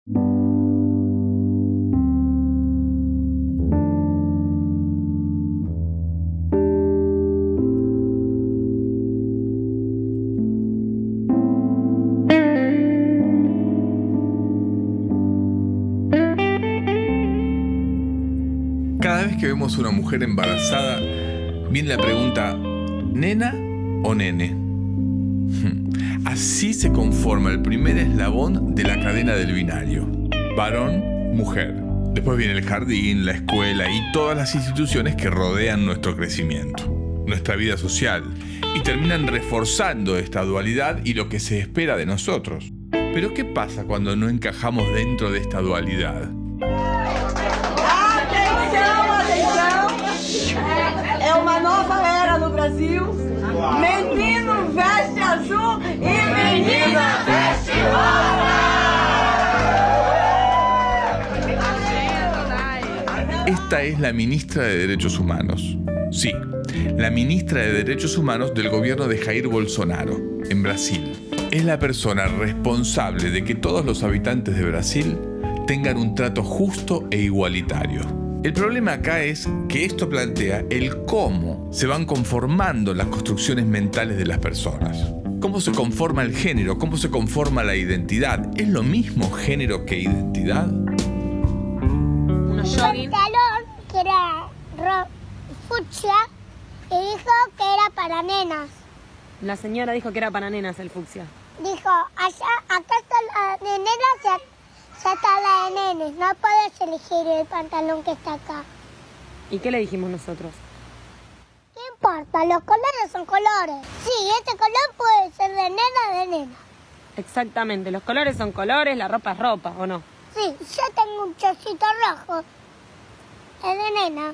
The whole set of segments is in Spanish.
Cada vez que vemos a una mujer embarazada, viene la pregunta, ¿nena o nene? Así se conforma el primer eslabón de la cadena del binario. Varón, mujer. Después viene el jardín, la escuela y todas las instituciones que rodean nuestro crecimiento, nuestra vida social, y terminan reforzando esta dualidad y lo que se espera de nosotros. Pero ¿qué pasa cuando no encajamos dentro de esta dualidad? É uma nova era no Brasil. Menino veste azul e menina veste rosa. Esta es la ministra de Derechos Humanos. Sí, la ministra de Derechos Humanos del gobierno de Jair Bolsonaro, en Brasil. Es la persona responsable de que todos los habitantes de Brasil tengan un trato justo e igualitario. El problema acá es que esto plantea el cómo se van conformando las construcciones mentales de las personas. Cómo se conforma el género, cómo se conforma la identidad. ¿Es lo mismo género que identidad? Un pantalón que era fucsia y dijo que era para nenas. La señora dijo que era para nenas el fucsia. Dijo, acá está la de nenas y acá está la de nenes. No puedes elegir el pantalón que está acá. ¿Y qué le dijimos nosotros? ¿Qué importa? Los colores son colores. Sí, este color puede ser de nena o de nena. Exactamente, los colores son colores, la ropa es ropa, ¿o no? Sí, yo tengo un chorcito rojo. Es de nena.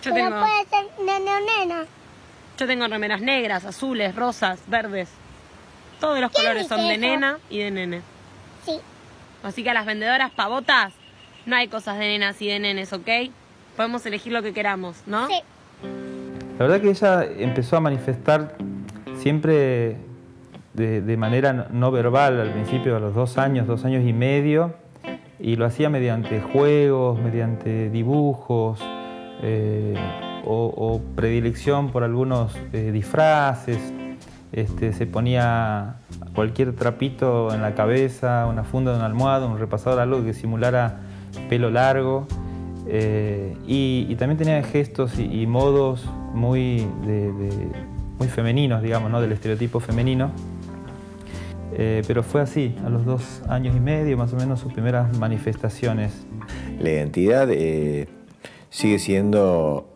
Pero puede ser nene o nena. Yo tengo remeras negras, azules, rosas, verdes. Todos los colores son de nena y de nene. Sí. Así que a las vendedoras pavotas no hay cosas de nenas y de nenes, ¿ok? Podemos elegir lo que queramos, ¿no? Sí. La verdad que ella empezó a manifestar siempre de manera no verbal, al principio a los 2 años y medio, y lo hacía mediante juegos, mediante dibujos, o predilección por algunos disfraces. Se ponía cualquier trapito en la cabeza, una funda de una almohada, un repasador, algo que simulara pelo largo. Y también tenía gestos y modos muy femeninos, digamos, ¿no? Del estereotipo femenino. Pero fue así, a los 2 años y medio, más o menos, sus primeras manifestaciones. La identidad sigue siendo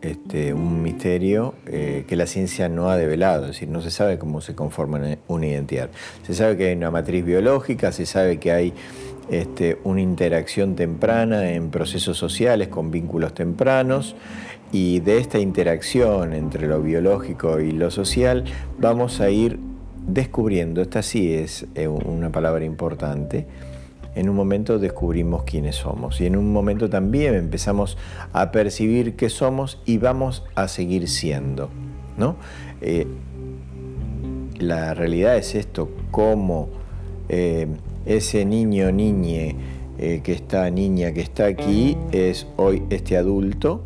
un misterio que la ciencia no ha develado, es decir, no se sabe cómo se conforma una identidad. Se sabe que hay una matriz biológica, se sabe que hay una interacción temprana en procesos sociales con vínculos tempranos, y de esta interacción entre lo biológico y lo social vamos a ir descubriendo, esta sí es una palabra importante. En un momento descubrimos quiénes somos y en un momento también empezamos a percibir qué somos y vamos a seguir siendo, ¿no? La realidad es esto, cómo ese niño o niña que está aquí es hoy este adulto,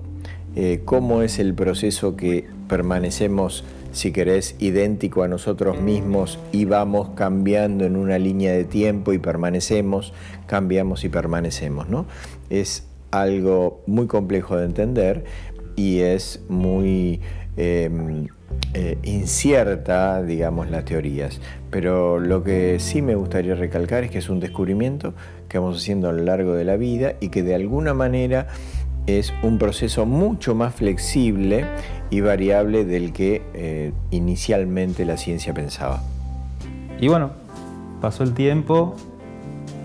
cómo es el proceso que permanecemos, si querés, idéntico a nosotros mismos y vamos cambiando en una línea de tiempo y permanecemos, cambiamos y permanecemos, ¿no? Es algo muy complejo de entender y es muy incierta, digamos, las teorías. Pero lo que sí me gustaría recalcar es que es un descubrimiento que vamos haciendo a lo largo de la vida y que de alguna manera es un proceso mucho más flexible y variable del que inicialmente la ciencia pensaba. Y bueno, pasó el tiempo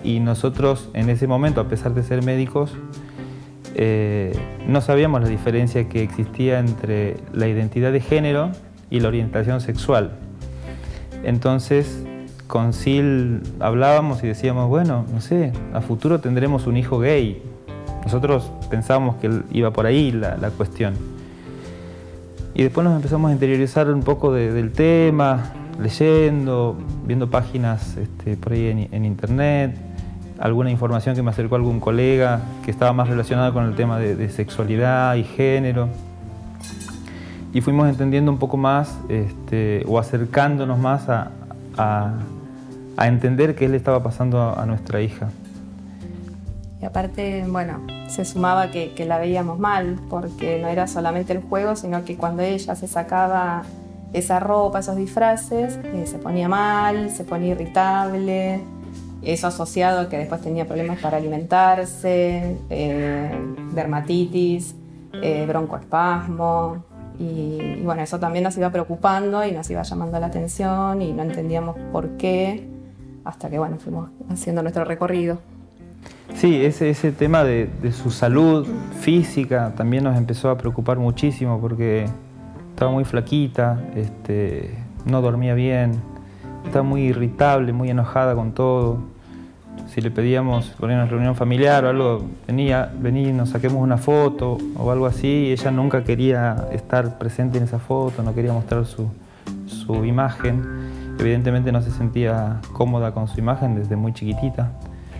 y nosotros en ese momento, a pesar de ser médicos, no sabíamos la diferencia que existía entre la identidad de género y la orientación sexual. Entonces, con Sil hablábamos y decíamos, bueno, no sé, a futuro tendremos un hijo gay. Nosotros pensábamos que iba por ahí la cuestión. Y después nos empezamos a interiorizar un poco del tema, leyendo, viendo páginas por ahí en internet, alguna información que me acercó algún colega que estaba más relacionado con el tema de sexualidad y género. Y fuimos entendiendo un poco más, o acercándonos más a entender qué le estaba pasando a nuestra hija. Y aparte, bueno, se sumaba que la veíamos mal, porque no era solamente el juego, sino que cuando ella se sacaba esa ropa, esos disfraces, se ponía mal, se ponía irritable, eso asociado a que después tenía problemas para alimentarse, dermatitis, broncoespasmo, y bueno, eso también nos iba preocupando y nos iba llamando la atención y no entendíamos por qué, hasta que bueno, fuimos haciendo nuestro recorrido. Sí, ese tema de su salud física también nos empezó a preocupar muchísimo porque estaba muy flaquita, no dormía bien, estaba muy irritable, muy enojada con todo. Si le pedíamos por una reunión familiar o algo, vení, nos saquemos una foto o algo así, y ella nunca quería estar presente en esa foto, no quería mostrar su imagen. Evidentemente no se sentía cómoda con su imagen desde muy chiquitita.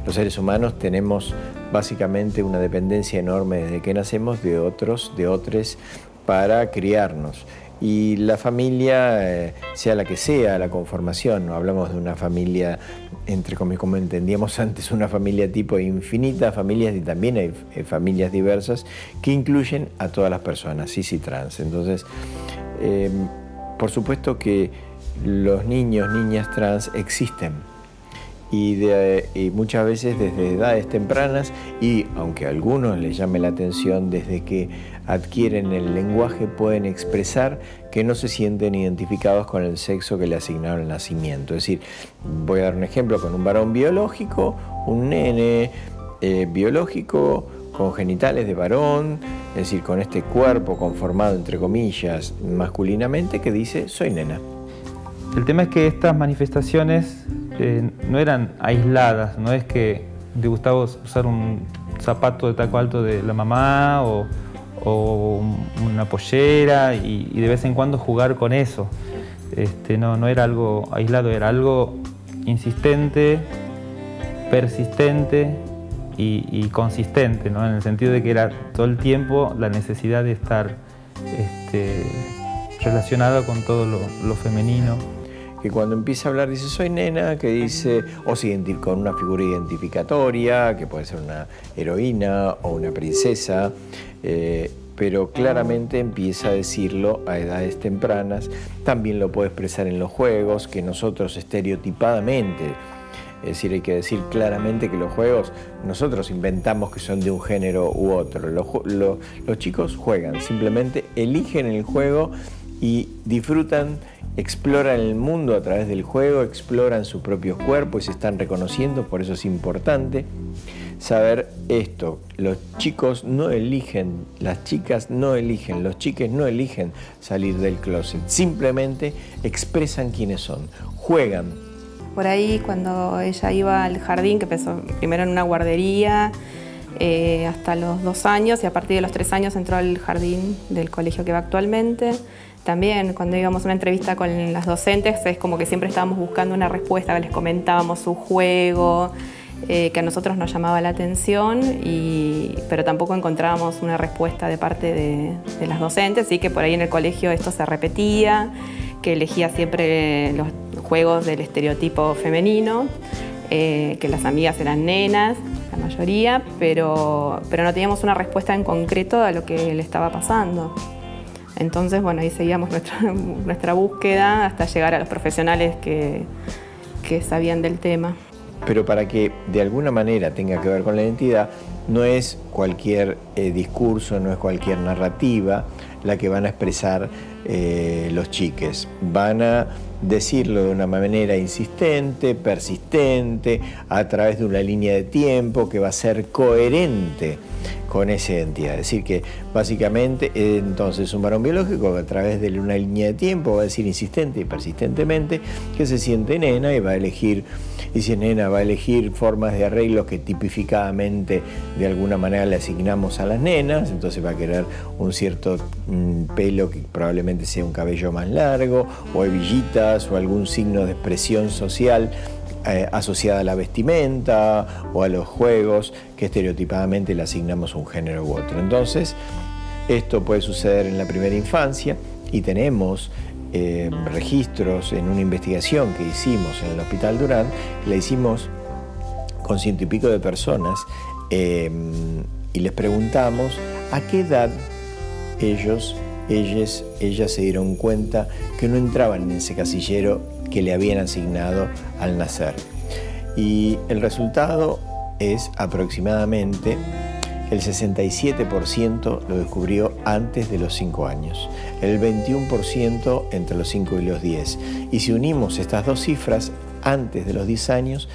Los seres humanos tenemos básicamente una dependencia enorme desde que nacemos de otros, de otros, para criarnos. Y la familia, sea la que sea, la conformación, no hablamos de una familia, entre comillas, como entendíamos antes, una familia tipo infinitas familias, y también hay familias diversas que incluyen a todas las personas, cis y trans. Entonces, por supuesto que los niños, niñas trans existen. Y muchas veces desde edades tempranas, y aunque a algunos les llame la atención, desde que adquieren el lenguaje pueden expresar que no se sienten identificados con el sexo que le asignaron al nacimiento. Es decir, voy a dar un ejemplo con un varón biológico, un nene biológico con genitales de varón, es decir, con este cuerpo conformado entre comillas masculinamente, que dice soy nena. El tema es que estas manifestaciones no eran aisladas, no es que te gustaba usar un zapato de taco alto de la mamá o una pollera y de vez en cuando jugar con eso. No era algo aislado, era algo insistente, persistente y consistente, ¿no? En el sentido de que era todo el tiempo la necesidad de estar relacionado con todo lo femenino. Que cuando empieza a hablar dice soy nena, que dice, o con una figura identificatoria, que puede ser una heroína o una princesa, pero claramente empieza a decirlo a edades tempranas. También lo puede expresar en los juegos, que nosotros estereotipadamente, es decir, hay que decir claramente que los juegos nosotros inventamos que son de un género u otro. Los chicos juegan, simplemente eligen el juego y disfrutan, exploran el mundo a través del juego, exploran su propio cuerpo y se están reconociendo. Por eso es importante saber esto. Los chicos no eligen, las chicas no eligen, los chiques no eligen salir del closet, simplemente expresan quiénes son, juegan. Por ahí cuando ella iba al jardín, que empezó primero en una guardería, hasta los 2 años, y a partir de los 3 años entró al jardín del colegio que va actualmente. También cuando íbamos a una entrevista con las docentes es como que siempre estábamos buscando una respuesta, les comentábamos su juego, que a nosotros nos llamaba la atención, pero tampoco encontrábamos una respuesta de parte de las docentes, así que por ahí en el colegio esto se repetía, que elegía siempre los juegos del estereotipo femenino, que las amigas eran nenas, la mayoría, pero no teníamos una respuesta en concreto a lo que le estaba pasando. Entonces, bueno, ahí seguíamos nuestra búsqueda hasta llegar a los profesionales que sabían del tema. Pero para que de alguna manera tenga que ver con la identidad, no es cualquier discurso, no es cualquier narrativa la que van a expresar los chiques. Van a decirlo de una manera insistente, persistente, a través de una línea de tiempo que va a ser coherente con esa identidad. Es decir, que básicamente entonces un varón biológico a través de una línea de tiempo va a decir insistente y persistentemente que se siente nena y va a elegir, y si es nena va a elegir formas de arreglo que tipificadamente de alguna manera le asignamos a las nenas, entonces va a querer un cierto pelo que probablemente sea un cabello más largo, o hebillitas, o algún signo de expresión social asociada a la vestimenta o a los juegos, que estereotipadamente le asignamos un género u otro. Entonces, esto puede suceder en la primera infancia y tenemos registros en una investigación que hicimos en el Hospital Durán, la hicimos con 100 y pico de personas y les preguntamos a qué edad ellas se dieron cuenta que no entraban en ese casillero que le habían asignado al nacer. Y el resultado es aproximadamente el 67% lo descubrió antes de los 5 años, el 21% entre los 5 y los 10. Y si unimos estas dos cifras, antes de los 10 años,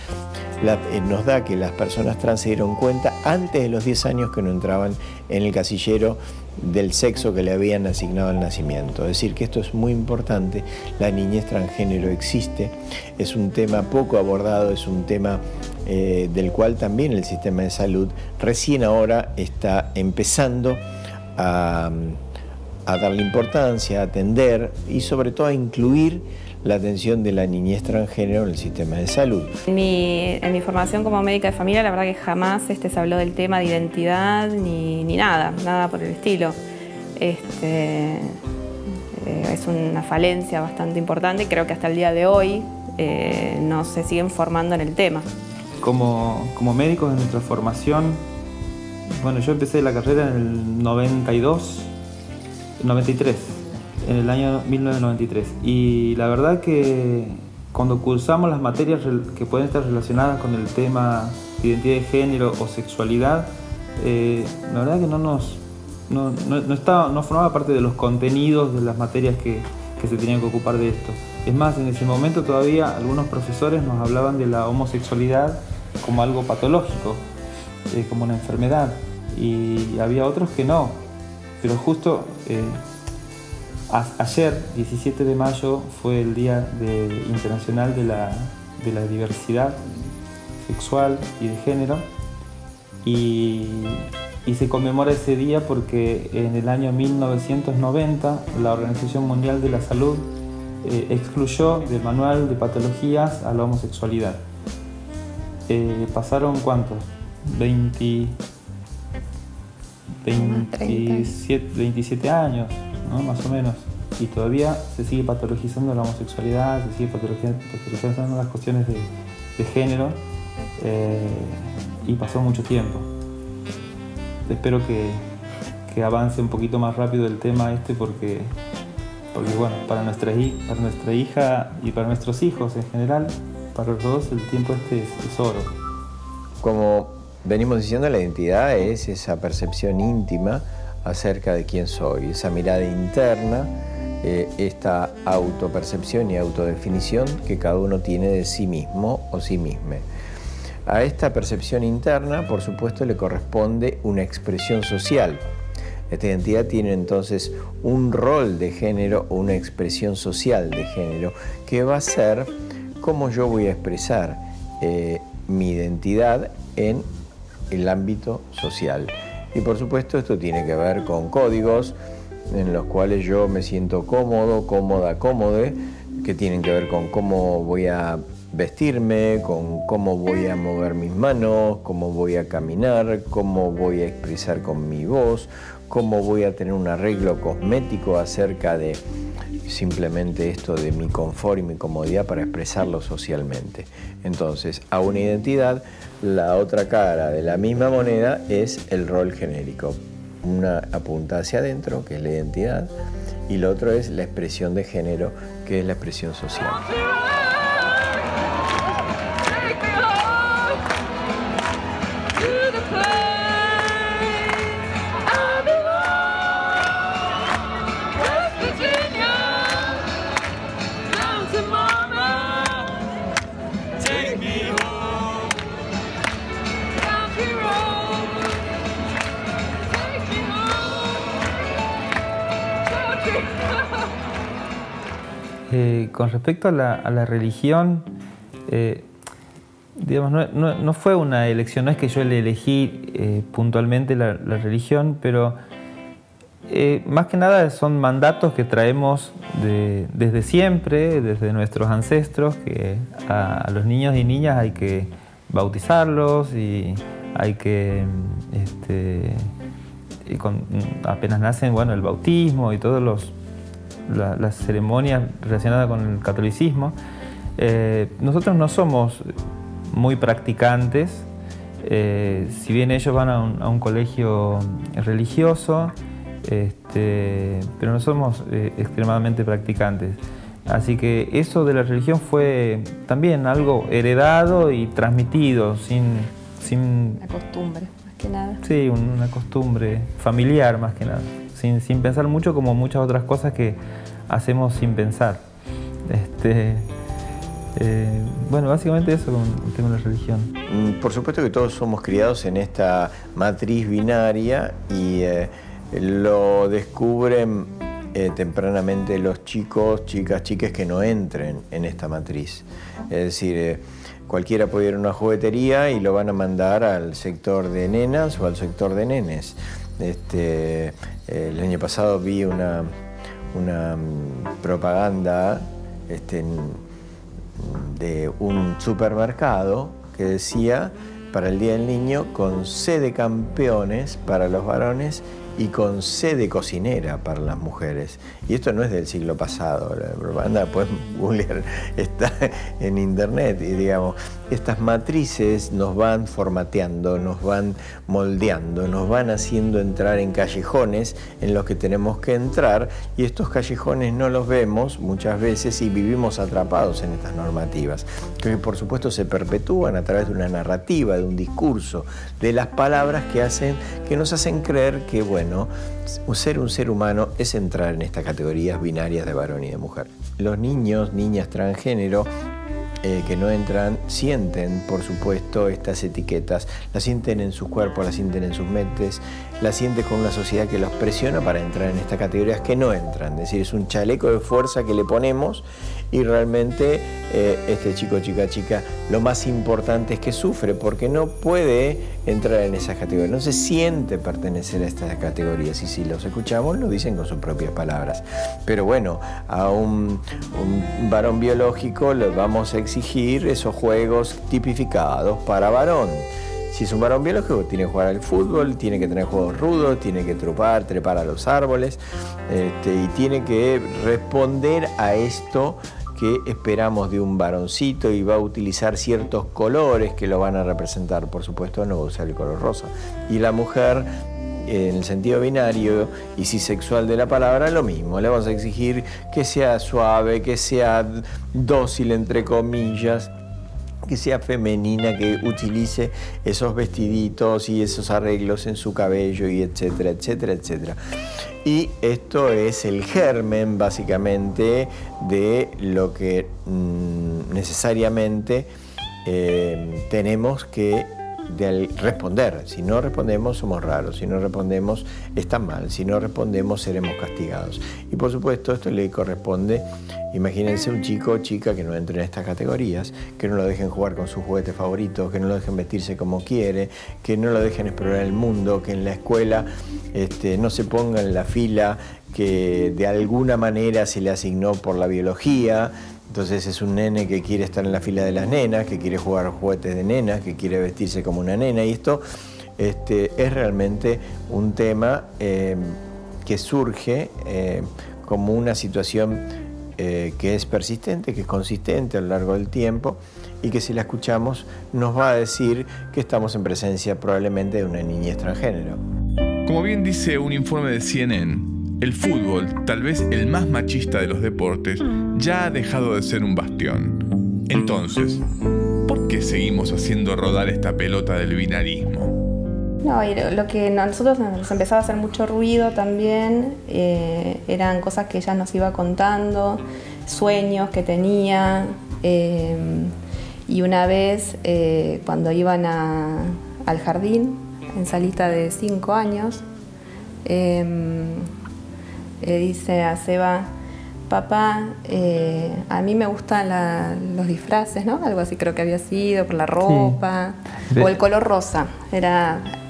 nos da que las personas trans se dieron cuenta antes de los 10 años que no entraban en el casillero del sexo que le habían asignado al nacimiento. Es decir, que esto es muy importante. La niñez transgénero existe, es un tema poco abordado, es un tema del cual también el sistema de salud recién ahora está empezando a darle importancia, a atender y sobre todo a incluir la atención de la niñez transgénero en el sistema de salud. En mi formación como médica de familia, la verdad que jamás se habló del tema de identidad ni nada por el estilo. Es una falencia bastante importante y creo que hasta el día de hoy no se siguen formando en el tema. Como médicos en nuestra formación, bueno, yo empecé la carrera en el 93, en el año 1993. Y la verdad que cuando cursamos las materias que pueden estar relacionadas con el tema de identidad de género o sexualidad, la verdad que no formaba parte de los contenidos de las materias que se tenían que ocupar de esto. Es más, en ese momento todavía algunos profesores nos hablaban de la homosexualidad como algo patológico, como una enfermedad, y había otros que no. Pero justo ayer, 17 de mayo, fue el Día Internacional de la Diversidad Sexual y de Género, y se conmemora ese día porque en el año 1990 la Organización Mundial de la Salud excluyó del manual de patologías a la homosexualidad. ¿Pasaron cuántos? 27 años, ¿no? Más o menos. Y todavía se sigue patologizando la homosexualidad, se sigue patologizando las cuestiones de género, y pasó mucho tiempo. Espero que avance un poquito más rápido el tema porque bueno, para nuestra hija y para nuestros hijos en general, para los dos el tiempo es oro. Como venimos diciendo, la identidad es esa percepción íntima acerca de quién soy, esa mirada interna, esta autopercepción y autodefinición que cada uno tiene de sí mismo o sí misma. A esta percepción interna, por supuesto, le corresponde una expresión social. Esta identidad tiene entonces un rol de género o una expresión social de género que va a ser cómo yo voy a expresar mi identidad en el ámbito social. Y por supuesto esto tiene que ver con códigos en los cuales yo me siento cómodo, cómoda, cómode, que tienen que ver con cómo voy a vestirme, con cómo voy a mover mis manos, cómo voy a caminar, cómo voy a expresar con mi voz, cómo voy a tener un arreglo cosmético acerca de simplemente esto de mi confort y mi comodidad para expresarlo socialmente. Entonces, a una identidad, la otra cara de la misma moneda es el rol genérico. Una apunta hacia adentro, que es la identidad, y lo otro es la expresión de género, que es la expresión social. Con respecto a la religión, digamos, no fue una elección, no es que yo le elegí puntualmente la religión, pero Más que nada son mandatos que traemos desde siempre, desde nuestros ancestros, que a los niños y niñas hay que bautizarlos y hay que, apenas nacen, bueno, el bautismo y todas las ceremonias relacionadas con el catolicismo. Nosotros no somos muy practicantes, si bien ellos van a un colegio religioso, pero no somos extremadamente practicantes. Así que eso de la religión fue también algo heredado y transmitido sin Una costumbre, más que nada. Sí, una costumbre familiar más que nada, sin pensar mucho, como muchas otras cosas que hacemos sin pensar. Bueno, básicamente eso con el tema de la religión. Por supuesto que todos somos criados en esta matriz binaria y lo descubren tempranamente los chicos, chiques que no entren en esta matriz. Es decir, cualquiera puede ir a una juguetería y lo van a mandar al sector de nenas o al sector de nenes. El año pasado vi una propaganda de un supermercado que decía para el Día del Niño con C de campeones para los varones y con C de cocinera para las mujeres. Y esto no es del siglo pasado, la propaganda pueden googlear, está en internet, y digamos, estas matrices nos van formateando, nos van moldeando, nos van haciendo entrar en callejones en los que tenemos que entrar, y estos callejones no los vemos muchas veces y vivimos atrapados en estas normativas, que por supuesto se perpetúan a través de una narrativa, de un discurso, de las palabras que nos hacen creer que, bueno, ser un ser humano es entrar en estas categorías binarias de varón y de mujer. Los niños, niñas transgénero que no entran, sienten, por supuesto, estas etiquetas, las sienten en sus cuerpos, las sienten en sus mentes, las sienten con una sociedad que los presiona para entrar en estas categorías que no entran. Es decir, es un chaleco de fuerza que le ponemos y realmente este chico, chica, lo más importante es que sufre porque no puede entrar en esas categorías, no se siente pertenecer a estas categorías, y si los escuchamos lo dicen con sus propias palabras. Pero bueno, a un varón biológico le vamos a exigir esos juegos tipificados para varón. Si es un varón biológico, tiene que jugar al fútbol, tiene que tener juegos rudos, tiene que trepar a los árboles, y tiene que responder a esto que esperamos de un varoncito, y va a utilizar ciertos colores que lo van a representar. Por supuesto, no va a usar el color rosa. Y la mujer, en el sentido binario y cisexual de la palabra, lo mismo. Le vamos a exigir que sea suave, que sea dócil, entre comillas, que sea femenina, que utilice esos vestiditos y esos arreglos en su cabello, y etcétera, etcétera, etcétera. Y esto es el germen, básicamente, de lo que necesariamente tenemos que responder. Si no respondemos, somos raros. Si no respondemos, está mal. Si no respondemos, seremos castigados. Y por supuesto, esto le corresponde, imagínense un chico o chica que no entre en estas categorías, que no lo dejen jugar con sus juguetes favoritos, que no lo dejen vestirse como quiere, que no lo dejen explorar el mundo, que en la escuela no se ponga en la fila que de alguna manera se le asignó por la biología. Entonces es un nene que quiere estar en la fila de las nenas, que quiere jugar juguetes de nenas, que quiere vestirse como una nena, y esto es realmente un tema que surge como una situación que es persistente, que es consistente a lo largo del tiempo, y que si la escuchamos nos va a decir que estamos en presencia probablemente de una niñez transgénero. Como bien dice un informe de CNN, el fútbol, tal vez el más machista de los deportes, ya ha dejado de ser un bastión. Entonces, ¿por qué seguimos haciendo rodar esta pelota del binarismo? No, y lo que a nosotros nos empezaba a hacer mucho ruido también eran cosas que ella nos iba contando, sueños que tenía. Y una vez, cuando iban al jardín, en Salita de 5 años, dice a Seba: papá, a mí me gustan los disfraces, ¿no? Algo así creo que había sido, por la ropa, sí. O el color rosa.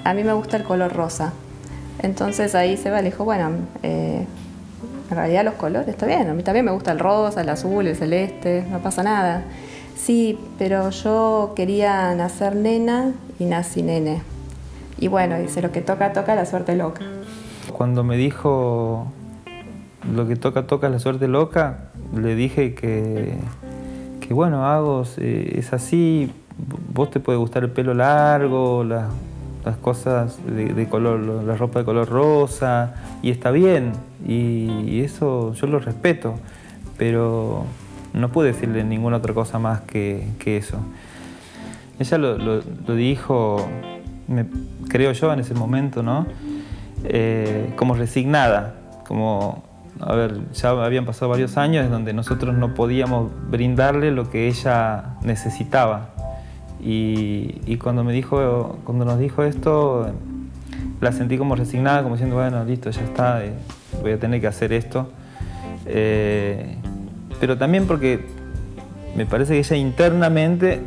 A mí me gusta el color rosa. Entonces ahí Seba le dijo, bueno, en realidad los colores está bien, a mí también me gusta el rosa, el azul, el celeste, no pasa nada. Sí, pero yo quería nacer nena y nací nene. Y bueno, dice, lo que toca, toca, la suerte loca. Cuando me dijo lo que toca, toca, la suerte loca, le dije que bueno, Agos, es así, vos te puede gustar el pelo largo, las cosas de color, la ropa de color rosa, y está bien, y eso yo lo respeto, pero no pude decirle ninguna otra cosa más que eso. Ella lo dijo, creo yo en ese momento, ¿no? Como resignada, como, a ver, ya habían pasado varios años en donde nosotros no podíamos brindarle lo que ella necesitaba. Y cuando nos dijo esto, la sentí como resignada, como diciendo, bueno, listo, ya está, voy a tener que hacer esto. Pero también porque me parece que ella internamente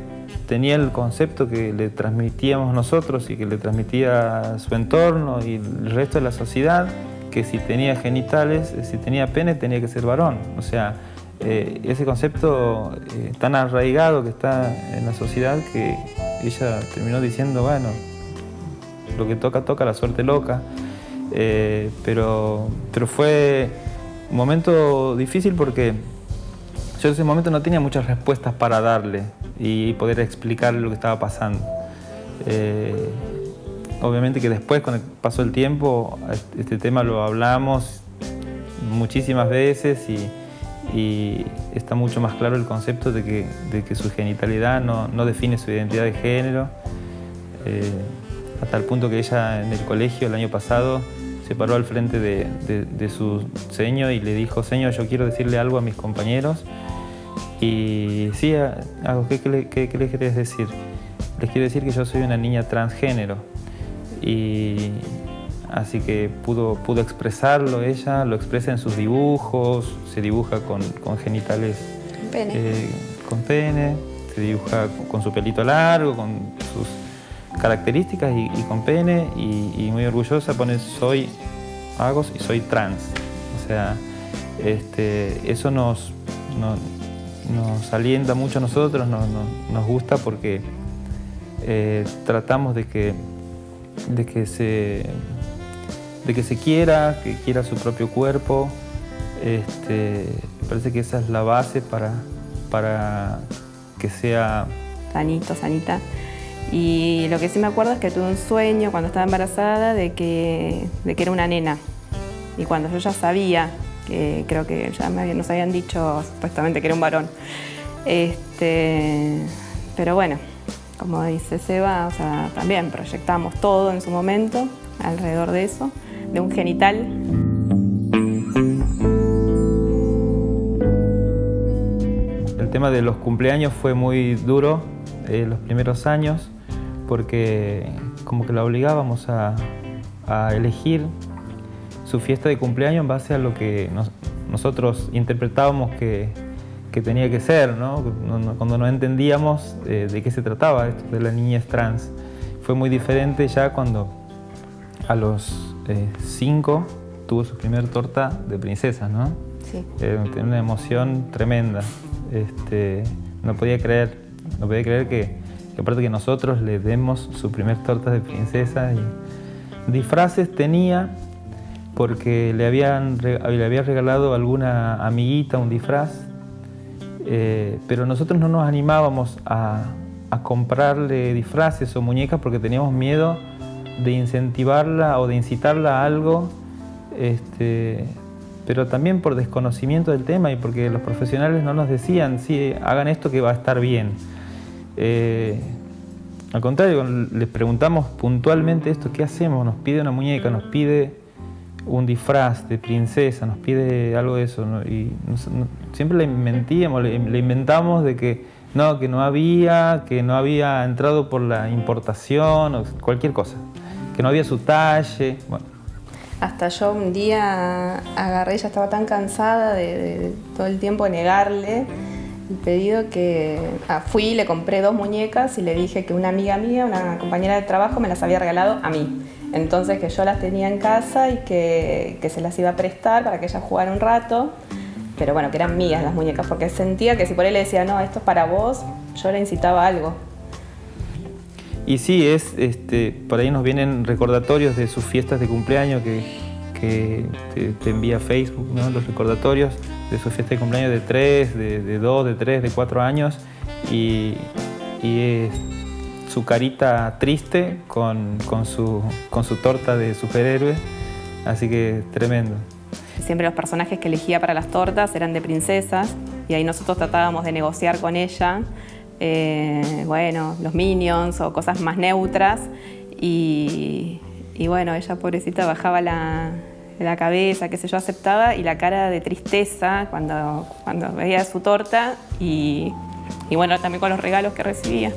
tenía el concepto que le transmitíamos nosotros y que le transmitía su entorno y el resto de la sociedad, que si tenía genitales, si tenía pene, tenía que ser varón. O sea, ese concepto tan arraigado que está en la sociedad, que ella terminó diciendo, bueno, lo que toca, toca, la suerte loca. Pero fue un momento difícil porque yo en ese momento no tenía muchas respuestas para darle y poder explicarle lo que estaba pasando. Obviamente que después, con el paso del tiempo, este tema lo hablamos muchísimas veces y está mucho más claro el concepto de que su genitalidad no define su identidad de género, hasta el punto que ella en el colegio el año pasado se paró al frente de su seño y le dijo, señor, yo quiero decirle algo a mis compañeros. Y sí, ¿qué les querés decir? Les quiero decir que yo soy una niña transgénero. Y así que pudo expresarlo ella, lo expresa en sus dibujos, se dibuja con genitales, con pene, se dibuja con su pelito largo, con sus características y con pene, y muy orgullosa pone soy Agos y soy trans. O sea, eso nos alienta mucho a nosotros, nos gusta porque tratamos de que se quiera, que quiera su propio cuerpo. Me parece que esa es la base para que sea sanito, sanita. Y lo que sí me acuerdo es que tuve un sueño cuando estaba embarazada de que era una nena. Y cuando yo ya sabía, que creo que ya nos habían dicho supuestamente que era un varón. Pero bueno, como dice Seba, o sea, también proyectamos todo en su momento alrededor de eso, de un genital. El tema de los cumpleaños fue muy duro los primeros años, porque como que la obligábamos a elegir su fiesta de cumpleaños en base a lo que nosotros interpretábamos que tenía que ser, ¿no? Cuando no entendíamos de qué se trataba esto de la niñez trans. Fue muy diferente ya cuando a los 5 tuvo su primer torta de princesa, ¿no? Sí. Tenía una emoción tremenda. No podía creer que aparte que nosotros le demos su primer torta de princesa. Y disfraces tenía porque le había regalado a alguna amiguita un disfraz, pero nosotros no nos animábamos a comprarle disfraces o muñecas porque teníamos miedo de incentivarla o de incitarla a algo, pero también por desconocimiento del tema y porque los profesionales no nos decían, sí, hagan esto que va a estar bien. Al contrario, les preguntamos puntualmente esto, ¿qué hacemos? Nos pide una muñeca, nos pide un disfraz de princesa, nos pide algo de eso, ¿no? Y siempre le inventamos de que no había entrado por la importación o cualquier cosa, que no había su talle. Bueno. Hasta yo un día agarré, ella estaba tan cansada de todo el tiempo negarle el pedido que fui, le compré 2 muñecas y le dije que una amiga mía, una compañera de trabajo, me las había regalado a mí. Entonces que yo las tenía en casa y que se las iba a prestar para que ella jugara un rato, pero bueno, que eran mías las muñecas, porque sentía que si por ahí le decía, no, esto es para vos, yo le incitaba a algo. Y sí, por ahí nos vienen recordatorios de sus fiestas de cumpleaños que te envía Facebook, ¿no? Los recordatorios de su fiesta de cumpleaños de 3, de 2, de 3, de 4 años y es su carita triste con su torta de superhéroe, así que tremendo. Siempre los personajes que elegía para las tortas eran de princesas y ahí nosotros tratábamos de negociar con ella, bueno, los Minions o cosas más neutras y bueno, ella pobrecita bajaba la cabeza, qué sé yo, aceptaba y la cara de tristeza cuando veía su torta y bueno, también con los regalos que recibía.